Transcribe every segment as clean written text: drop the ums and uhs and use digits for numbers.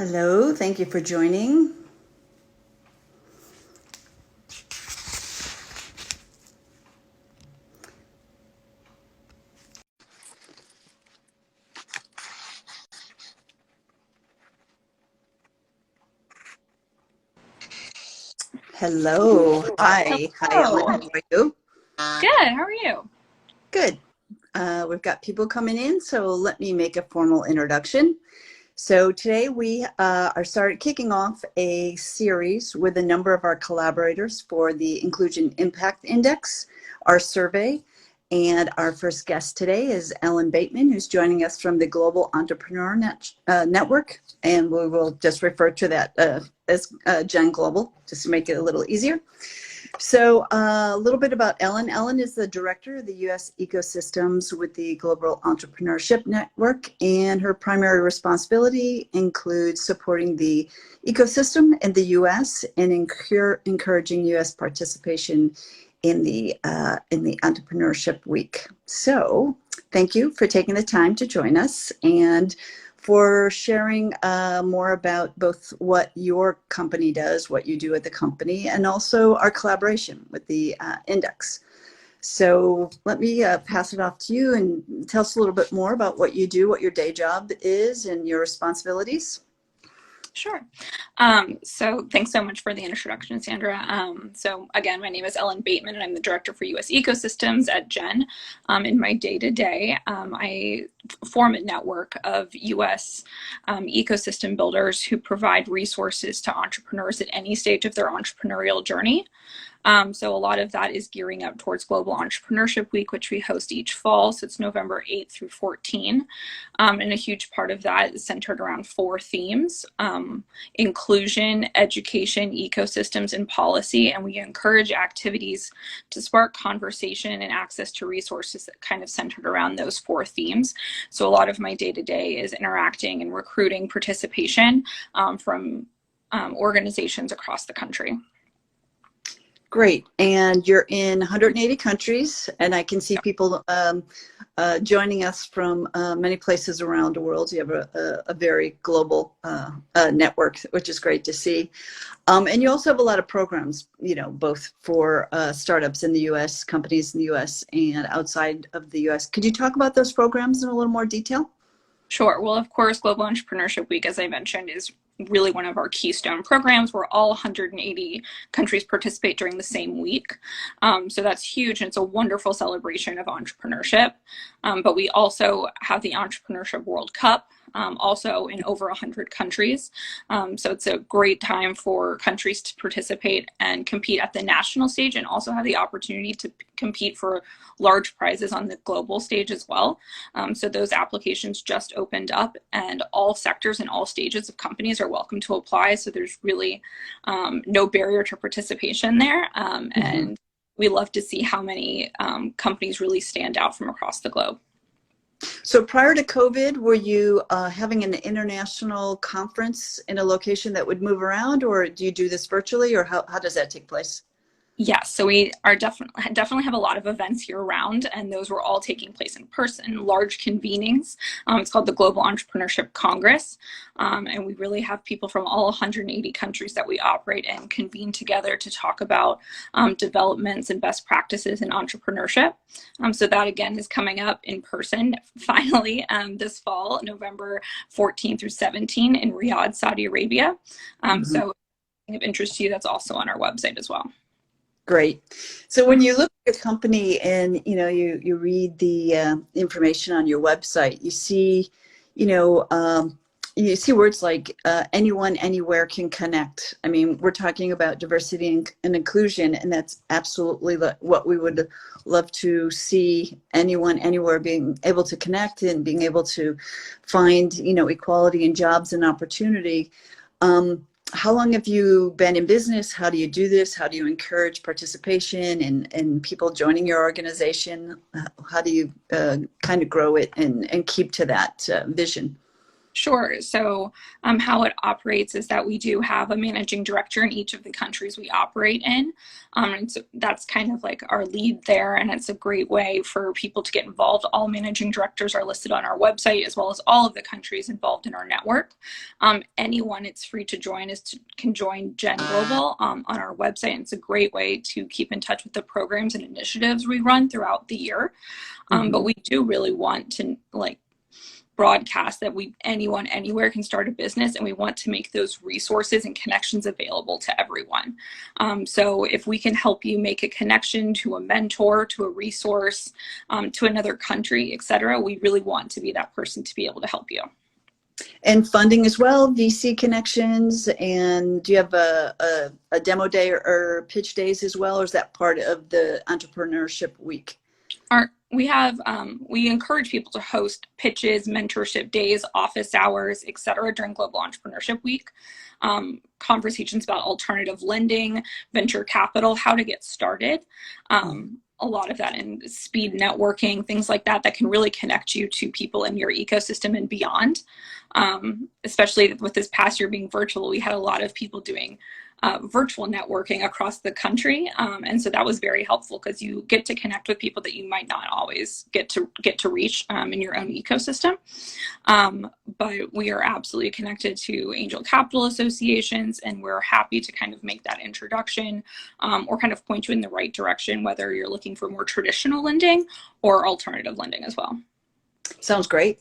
Hello, thank you for joining. Hello, hi Ellen, Hello. how are you? Good. How are you? Good. We've got people coming in, so let me make a formal introduction. So today we are kicking off a series with a number of our collaborators for the Inclusion Impact Index, our survey. And our first guest today is Ellen Bateman, who's joining us from the Global Entrepreneur Network. And we will just refer to that as GenGlobal, just to make it a little easier. So a little bit about Ellen. Ellen is the director of the US ecosystems with the Global Entrepreneurship Network, and her primary responsibility includes supporting the ecosystem in the US and encouraging US participation in the Entrepreneurship Week. So thank you for taking the time to join us and for sharing more about both what your company does, what you do at the company, and also our collaboration with the index. So let me pass it off to you and tell us a little bit more about what you do, what your day job is, and your responsibilities. Sure. So thanks so much for the introduction, Sandra. So again, my name is Ellen Bateman, and I'm the director for US ecosystems at Gen. In my day-to-day, I form a network of US ecosystem builders who provide resources to entrepreneurs at any stage of their entrepreneurial journey. So a lot of that is gearing up towards Global Entrepreneurship Week, which we host each fall. So it's November 8th through 14. And a huge part of that is centered around 4 themes: inclusion, education, ecosystems, and policy. And we encourage activities to spark conversation and access to resources that kind of centered around those 4 themes. So a lot of my day-to-day is interacting and recruiting participation from organizations across the country. Great. And you're in 180 countries, and I can see people joining us from many places around the world. You have a very global network, which is great to see. And you also have a lot of programs, both for startups in the US, companies in the US, and outside of the US. Could you talk about those programs in a little more detail? Sure. Well, of course, Global Entrepreneurship Week, as I mentioned, is really one of our keystone programs where all 180 countries participate during the same week. So that's huge, and it's a wonderful celebration of entrepreneurship. But we also have the Entrepreneurship World Cup, also in over 100 countries. So it's a great time for countries to participate and compete at the national stage, and also have the opportunity to compete for large prizes on the global stage as well. So those applications just opened up, and all sectors and all stages of companies are welcome to apply. So there's really no barrier to participation there. And we love to see how many companies really stand out from across the globe. So prior to COVID, were you having an international conference in a location that would move around, or do you do this virtually, or how does that take place? Yes, so we are definitely have a lot of events year round, and those were all taking place in person, large convenings. It's called the Global Entrepreneurship Congress, and we really have people from all 180 countries that we operate in convene together to talk about developments and best practices in entrepreneurship. So that again is coming up in person finally this fall, November 14 through 17 in Riyadh, Saudi Arabia. So if of interest to you, that's also on our website as well. Great. So when you look at a company and you read the information on your website, you see words like anyone, anywhere can connect. I mean, we're talking about diversity and inclusion, and that's absolutely what we would love to see. Anyone, anywhere being able to connect and being able to find equality in jobs and opportunity. How long have you been in business? How do you do this? How do you encourage participation and people joining your organization? How do you kind of grow it and keep to that vision? Sure. So how it operates is that we do have a managing director in each of the countries we operate in. And so that's kind of like our lead there. And it's a great way for people to get involved. All managing directors are listed on our website, as well as all of the countries involved in our network. Anyone it's free to join can join GenGlobal on our website. And it's a great way to keep in touch with the programs and initiatives we run throughout the year. But we do really want to broadcast that anyone anywhere can start a business, and we want to make those resources and connections available to everyone. So if we can help you make a connection to a mentor, to a resource, to another country, etc., we really want to be that person to be able to help you. And funding as well, VC connections, and do you have a demo day or pitch days as well, or is that part of the Entrepreneurship Week? We encourage people to host pitches, mentorship days, office hours, etc. during Global Entrepreneurship Week. Conversations about alternative lending, venture capital, how to get started. A lot of that in speed networking, things like that can really connect you to people in your ecosystem and beyond. Especially with this past year being virtual, we had a lot of people doing virtual networking across the country. And so that was very helpful because you get to connect with people that you might not always get to reach in your own ecosystem. But we are absolutely connected to angel capital associations, and we're happy to kind of make that introduction or kind of point you in the right direction, whether you're looking for more traditional lending or alternative lending as well. Sounds great.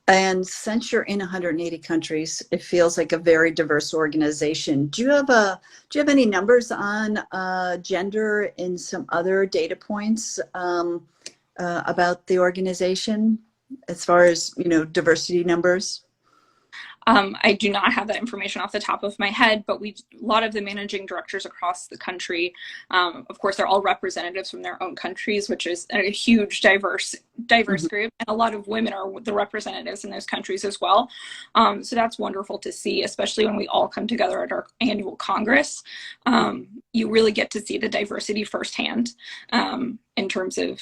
And since you're in 180 countries, it feels like a very diverse organization. Do you have any numbers on gender and some other data points about the organization as far as diversity numbers? I do not have that information off the top of my head, but a lot of the managing directors across the country, of course, they're all representatives from their own countries, which is a huge diverse group. And a lot of women are the representatives in those countries as well. So that's wonderful to see, especially when we all come together at our annual Congress. You really get to see the diversity firsthand in terms of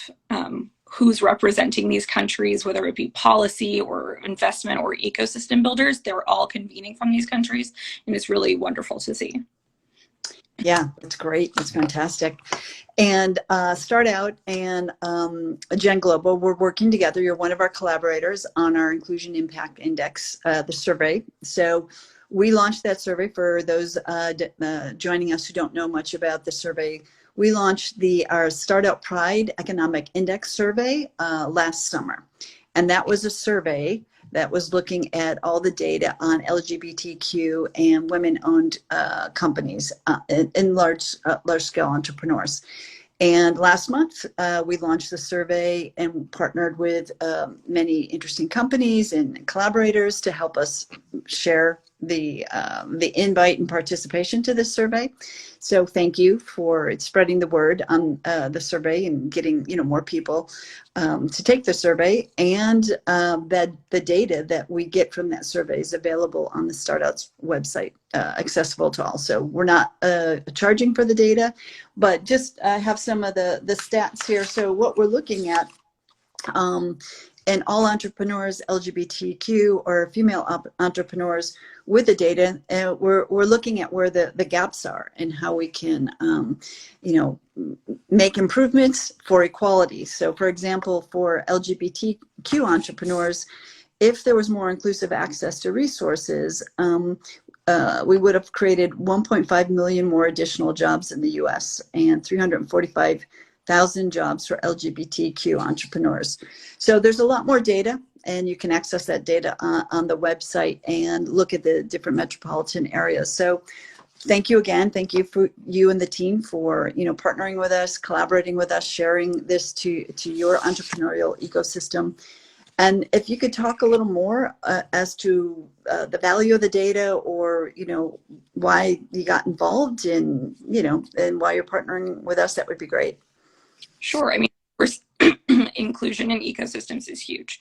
who's representing these countries, whether it be policy or investment or ecosystem builders. They're all convening from these countries, and it's really wonderful to see. Yeah, that's great. That's fantastic. And StartOut and GenGlobal, we're working together. You're one of our collaborators on our Inclusion Impact Index, the survey. So we launched that survey for those joining us who don't know much about the survey. We launched our StartOut Pride Economic Index survey last summer. And that was a survey that was looking at all the data on LGBTQ and women-owned companies in large-scale entrepreneurs. And last month, we launched the survey and partnered with many interesting companies and collaborators to help us share the invite and participation to this survey. So thank you for spreading the word on the survey and getting more people to take the survey. And that the data that we get from that survey is available on the StartOut's website, accessible to all. So we're not charging for the data, but just have some of the stats here. So what we're looking at, and all entrepreneurs, LGBTQ or female entrepreneurs with the data, we're looking at where the gaps are and how we can, make improvements for equality. So for example, for LGBTQ entrepreneurs, if there was more inclusive access to resources, we would have created 1.5 million more additional jobs in the US and 345,000 jobs for LGBTQ entrepreneurs. So there's a lot more data, and you can access that data on the website and look at the different metropolitan areas. So thank you again. Thank you for you and the team for partnering with us, collaborating with us, sharing this to your entrepreneurial ecosystem. And if you could talk a little more as to the value of the data, or why you got involved in and why you're partnering with us, that would be great. Sure. I mean, inclusion in ecosystems is huge.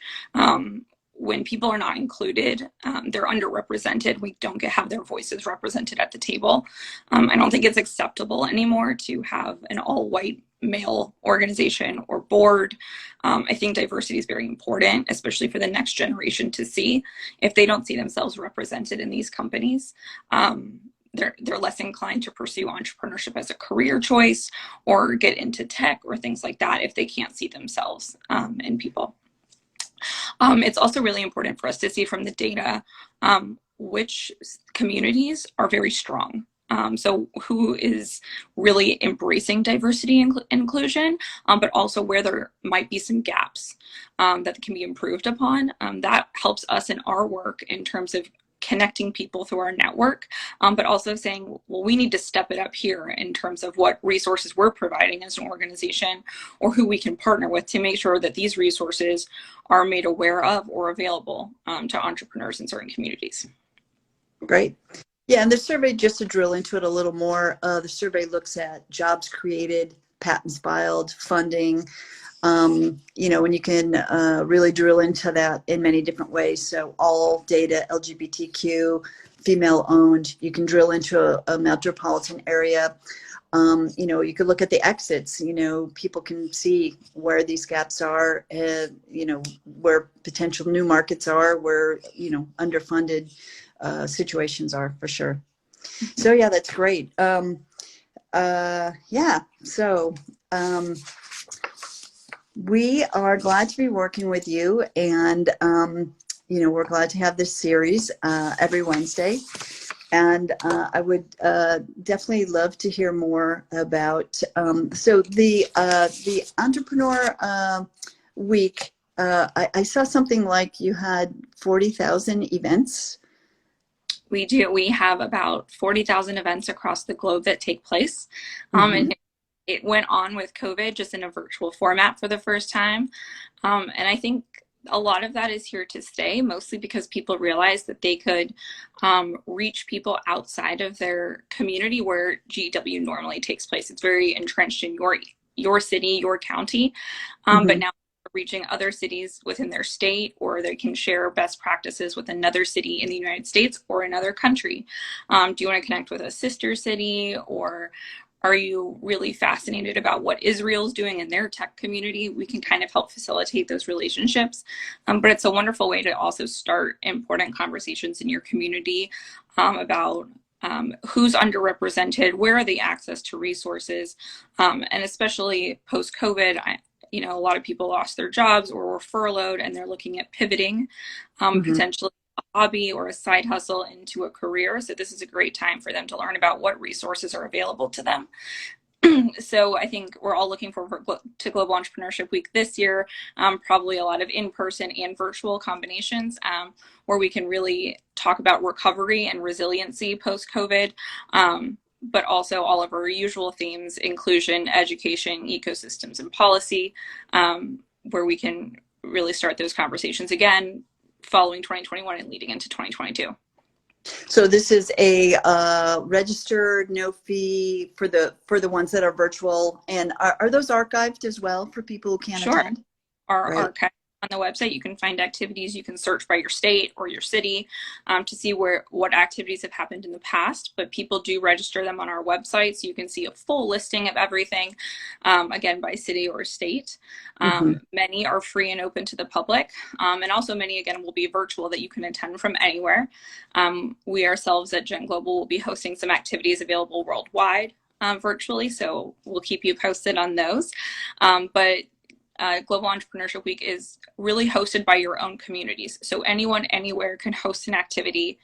When people are not included, they're underrepresented. We don't have their voices represented at the table. I don't think it's acceptable anymore to have an all-white male organization or board. I think diversity is very important, especially for the next generation to see. If they don't see themselves represented in these companies, they're less inclined to pursue entrepreneurship as a career choice or get into tech or things like that if they can't see themselves in people. It's also really important for us to see from the data which communities are very strong. So who is really embracing diversity and inclusion, but also where there might be some gaps that can be improved upon. That helps us in our work in terms of connecting people through our network, but also saying, well, we need to step it up here in terms of what resources we're providing as an organization or who we can partner with to make sure that these resources are made aware of or available to entrepreneurs in certain communities. Great. Yeah, and the survey, just to drill into it a little more, the survey looks at jobs created, patents filed, funding, and you can really drill into that in many different ways. So all data, LGBTQ, female owned, you can drill into a metropolitan area. You could look at the exits, people can see where these gaps are, where potential new markets are, where, underfunded situations are, for sure. So yeah, that's great. We are glad to be working with you, and we're glad to have this series every Wednesday. And I would definitely love to hear more about so the Entrepreneur Week. I saw something like you had 40,000 events. We do. We have about 40,000 events across the globe that take place. And it went on with COVID just in a virtual format for the first time. And I think a lot of that is here to stay, mostly because people realize that they could reach people outside of their community where GEW normally takes place. It's very entrenched in your city, your county, but now reaching other cities within their state, or they can share best practices with another city in the United States or another country. Do you want to connect with a sister city, or are you really fascinated about what Israel's doing in their tech community? We can kind of help facilitate those relationships. But it's a wonderful way to also start important conversations in your community about who's underrepresented, where are the access to resources, and especially post-COVID, a lot of people lost their jobs or were furloughed, and they're looking at pivoting potentially a hobby or a side hustle into a career. So this is a great time for them to learn about what resources are available to them. So I think we're all looking forward to Global Entrepreneurship Week this year, probably a lot of in-person and virtual combinations where we can really talk about recovery and resiliency post-COVID. But also all of our usual themes: inclusion, education, ecosystems, and policy, where we can really start those conversations again following 2021 and leading into 2022. So this is a registered, no fee for the ones that are virtual, and are those archived as well for people who can't attend? Our archive on the website. You can find activities. You can search by your state or your city to see what activities have happened in the past, but people do register them on our website, so you can see a full listing of everything, again, by city or state. Many are free and open to the public, and also many, again, will be virtual that you can attend from anywhere. We ourselves at GenGlobal will be hosting some activities available worldwide virtually, so we'll keep you posted on those. But Global Entrepreneurship Week is really hosted by your own communities. So anyone, anywhere can host an activity,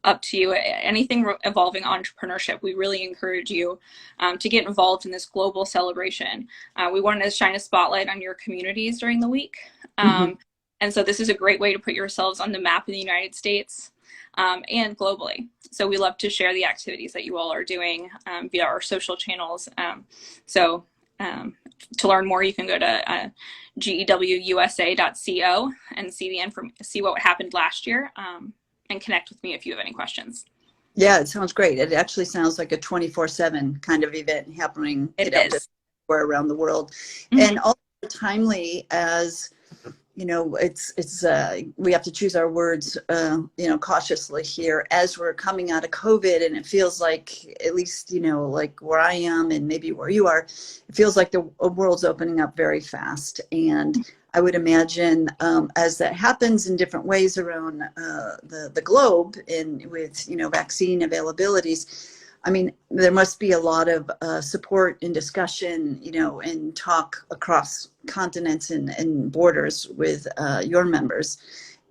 up to you. Anything involving entrepreneurship, we really encourage you to get involved in this global celebration. We wanted to shine a spotlight on your communities during the week. And so this is a great way to put yourselves on the map in the United States and globally. So we love to share the activities that you all are doing via our social channels. To learn more, you can go to gewusa.co and see what happened last year, and connect with me if you have any questions. Yeah, it sounds great. It actually sounds like a 24/7 kind of event happening everywhere around the world. And also timely as we have to choose our words, cautiously here as we're coming out of COVID, and it feels like, at least, like where I am and maybe where you are, it feels like the world's opening up very fast. And I would imagine as that happens in different ways around the globe, and with vaccine availabilities, I mean, there must be a lot of support and discussion, and talk across continents and borders with your members.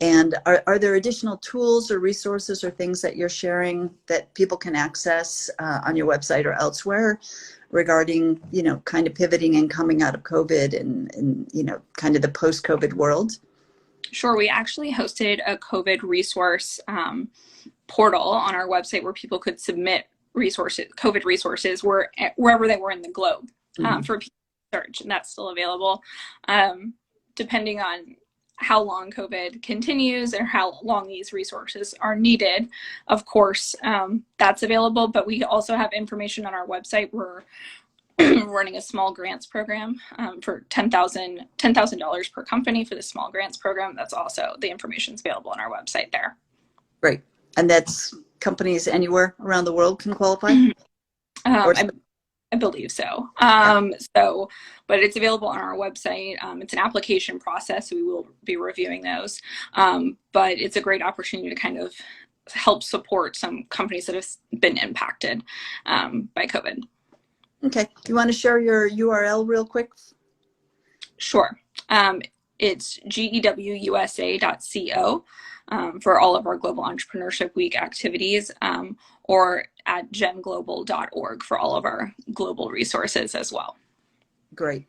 And are there additional tools or resources or things that you're sharing that people can access on your website or elsewhere regarding, kind of pivoting and coming out of COVID and kind of the post-COVID world? Sure. We actually hosted a COVID resource portal on our website where people could submit COVID resources wherever they were in the globe for people to search, and that's still available. Depending on how long COVID continues and how long these resources are needed, of course, that's available. But we also have information on our website. We're running a small grants program for $10,000 per company for the small grants program. That's also, the information's available on our website there. Great. And that's companies anywhere around the world can qualify? I believe so. But it's available on our website. It's an application process, so we will be reviewing those. But it's a great opportunity to kind of help support some companies that have been impacted by COVID. Okay. Do you want to share your URL real quick? Sure. It's gewusa.co for all of our Global Entrepreneurship Week activities, or at genglobal.org for all of our global resources as well. Great.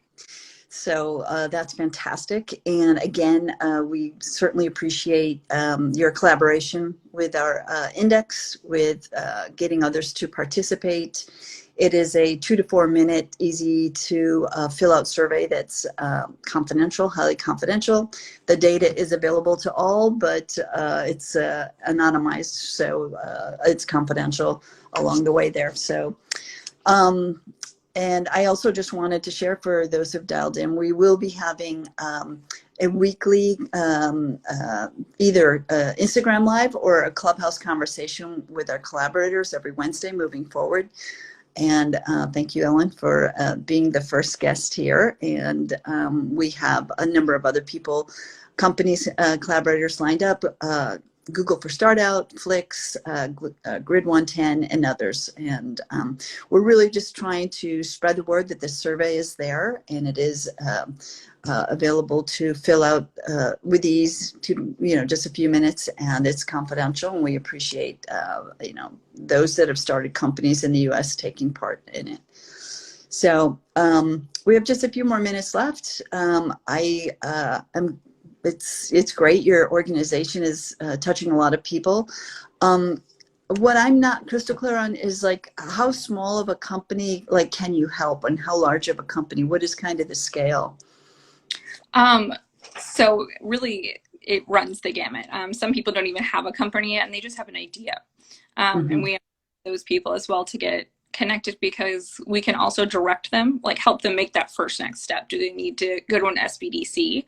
So that's fantastic. And again, we certainly appreciate your collaboration with our index, with getting others to participate. It is a 2 to 4 minute, easy to fill out survey that's confidential, highly confidential. The data is available to all, but it's anonymized, so it's confidential along the way there. So, and I also just wanted to share for those who've dialed in, we will be having a weekly either Instagram Live or a Clubhouse conversation with our collaborators every Wednesday moving forward. And thank you, Ellen, for being the first guest here. And we have a number of other people, companies, collaborators lined up, Google for StartOut, Flix, Grid 110, and others. And we're really just trying to spread the word that this survey is there, and it is available to fill out with ease, to just a few minutes, and it's confidential. And we appreciate those that have started companies in the U.S. taking part in it. So we have just a few more minutes left. It's great. Your organization is touching a lot of people. What I'm not crystal clear on is like, how small of a company can you help, and how large of a company? What is kind of the scale? So really, it runs the gamut. Some people don't even have a company yet, and they just have an idea. And we have those people as well to get connected, because we can also direct them, help them make that first next step. Do they need to go to an SBDC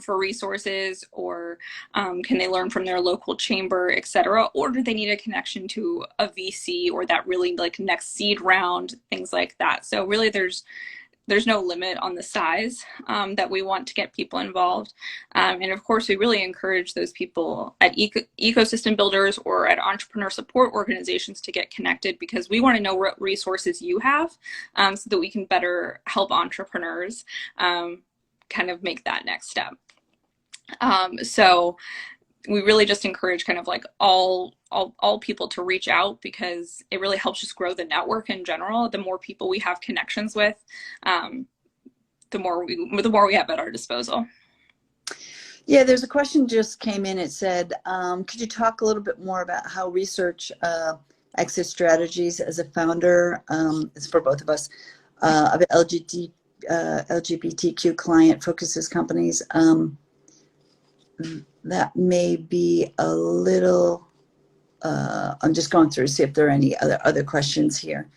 for resources, or can they learn from their local chamber, etc.? Or do they need a connection to a VC or that really next seed round, things like that? So really, there's no limit on the size that we want to get people involved. And of course, we really encourage those people at ecosystem builders or at entrepreneur support organizations to get connected, because we want to know what resources you have so that we can better help entrepreneurs kind of make that next step. So we really just encourage kind of all people to reach out, because it really helps just grow the network in general. The more people we have connections with, the more we have at our disposal. Yeah, there's a question just came in. It said, could you talk a little bit more about how research exit strategies as a founder, it's for both of us, of LGBTQ client focuses companies? That may be a little, I'm just going through to see if there are any other questions here.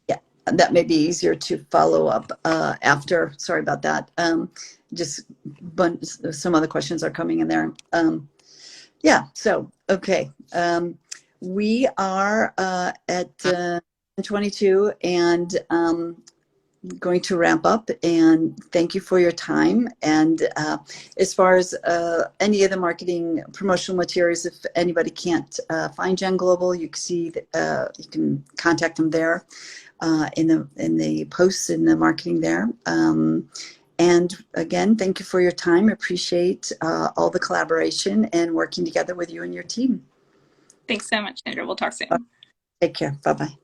Yeah, that may be easier to follow up after. Sorry about that. Just some other questions are coming in there. Yeah, so, okay. We are at 22 and going to wrap up, and thank you for your time. And as far as any of the marketing promotional materials, if anybody can't find GenGlobal, you can see that, you can contact them there in the posts in the marketing there. And again, thank you for your time. Appreciate all the collaboration and working together with you and your team. Thanks so much, Sandra. We'll talk soon. Take care. Bye-bye.